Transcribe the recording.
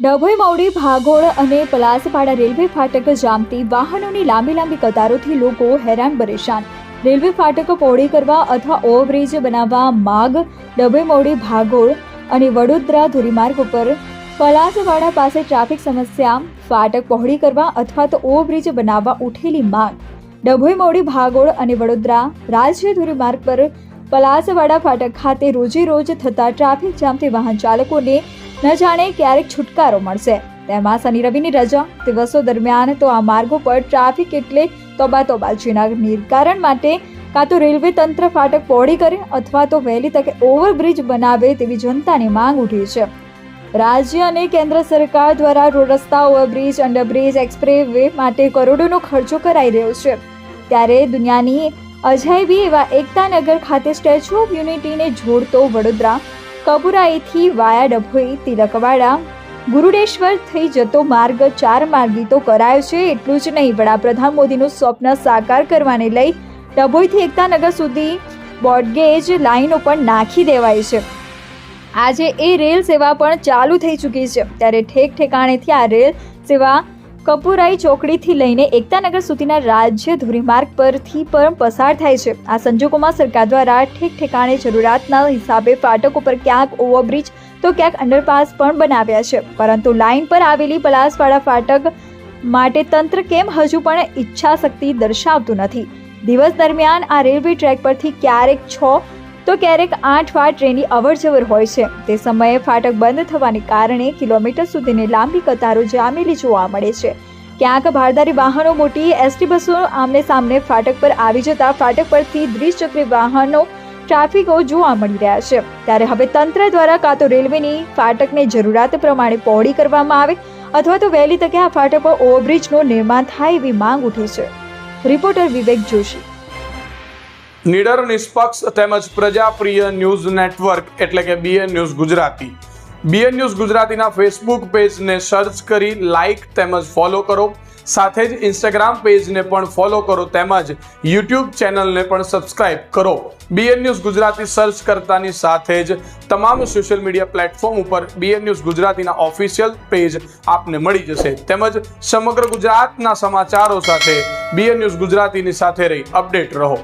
ડભોઈ મવડી ભાગોળ અને પલાસપાડા રેલવે ફાટક જામતી વાહનોની લાંબી કતારોથી લોકો હેરાન પરેશાન। રેલવે ફાટક પહોળી કરવા અથવા ઓવરબ્રિજ બનાવવા માગ। ડભોઈ મવડી ભાગોળ અને વડોદરા ધોરીમાર્ગ ઉપર પલાસપાડા પાસે ટ્રાફિક સમસ્યા। ફાટક પહોળી કરવા અથવા તો ઓવરબ્રિજ બનાવવા ઉઠેલી માંગ। ડભોઈ મવડી ભાગોળ અને વડોદરા રાજ્ય ધોરીમાર્ગ પર પલાસવાડા ફાટક ખાતે રોજે રોજ થતા ટ્રાફિક જામથી વાહન ચાલકોને ન જાણે ક્યારેક છુટકારો મળશે। તેમાં શનિ રવિની રજા દિવસો દરમિયાન તો આ માર્ગો પર ટ્રાફિક એટલે તોબા જેના નિરાકરણ માટે કાં તો રેલવે તંત્ર ફાટક પહોળી કરે અથવા તો વહેલી તકે ઓવરબ્રિજ બનાવે તેવી જનતાની માંગ ઉઠી છે। રાજ્ય અને કેન્દ્ર સરકાર દ્વારા રોડ રસ્તા, ઓવરબ્રિજ, અંડરબ્રિજ, એક્સપ્રેસ વે માટે કરોડોનો ખર્ચો કરાઈ રહ્યો છે। ત્યારે દુનિયાની અજાયબી એવા એકતાનગર ખાતે સ્ટેચ્યુ ઓફ યુનિટીને જોડતો વડોદરા કપુરાઈથી વાયા ડભોઈ તિલકવાડા ગુરુડેશ્વર થઈ જતો માર્ગ 4 માર્ગી તો કરાયો છે। એટલું જ નહીં, વડાપ્રધાન મોદીનું સ્વપ્ન સાકાર કરવાને લઈ ડભોઈથી એકતાનગર સુધી બ્રોડગેજ લાઈનો પણ નાખી દેવાઈ છે। આજે એ રેલ સેવા પણ ચાલુ થઈ ચૂકી છે। ત્યારે ઠેકાણેથી આ રેલ સેવા કપુરાઈ ચોકડીથી લઈને એકતાનગર સુધીના રાજ્ય ધોરીમાર્ગ પરથી પણ પસાર થાય છે। આ સંજોગોમાં સરકાર દ્વારા ઠેકાણે જરૂરિયાતના હિસાબે ફાટકો પર ક્યાંક ઓવરબ્રિજ તો ક્યાંક અંડરપાસ પણ બનાવ્યા છે, પરંતુ લાઇન પર આવેલી પલાસવાડા ફાટક માટે તંત્ર કેમ હજુ પણ ઈચ્છા શક્તિ દર્શાવતું નથી। દિવસ દરમિયાન આ રેલવે ટ્રેક પરથી ક્યારેક 6 તો ક્યારેક 8 વાર ટ્રેનની અવરજવર હોય છે। તે સમયે ફાટક બંધ થવાને કારણે કિલોમીટર સુધીની લાંબી કતારો જામેલી જોવા મળે છે। ક્યાંક ભારદારી વાહનો, મોટી એસટી બસો આમને સામને ફાટક પર આવી જતા ફાટક પરથી દ્વિચક્રી વાહનો ટ્રાફિકો જોવા મળી રહ્યા છે। ત્યારે હવે તંત્ર દ્વારા કાં તો રેલવેની ફાટકને જરૂરિયાત પ્રમાણે પહોળી કરવામાં આવે અથવા તો વહેલી તકે આ ફાટક પર ઓવરબ્રિજનું નિર્માણ થાય એવી માંગ ઉઠી છે। રિપોર્ટર વિવેક જોશી। નિડર, નિષ્પક્ષ તેમજ પ્રજાપ્રિય ન્યૂઝ નેટવર્ક એટલે કે BN news Gujarati. BN news ગુજરાતીના ફેસબુક પેજને સર્ચ કરી લાઇક તેમજ ફોલો કરો। સાથે જ ઇન્સ્ટાગ્રામ પેજને પણ ફોલો કરો તેમજ યુટ્યુબ ચેનલને પણ સબસ્ક્રાઇબ કરો। બીએન ન્યૂઝ ગુજરાતી સર્ચ કરતાની સાથે જ તમામ સોશિયલ મીડિયા પ્લેટફોર્મ ઉપર બીએન ન્યૂઝ ગુજરાતીના ઓફિશિયલ પેજ આપને મળી જશે। તેમજ સમગ્ર ગુજરાતના સમાચારો સાથે બીએન ન્યૂઝ ગુજરાતીની સાથે રહી અપડેટ રહો।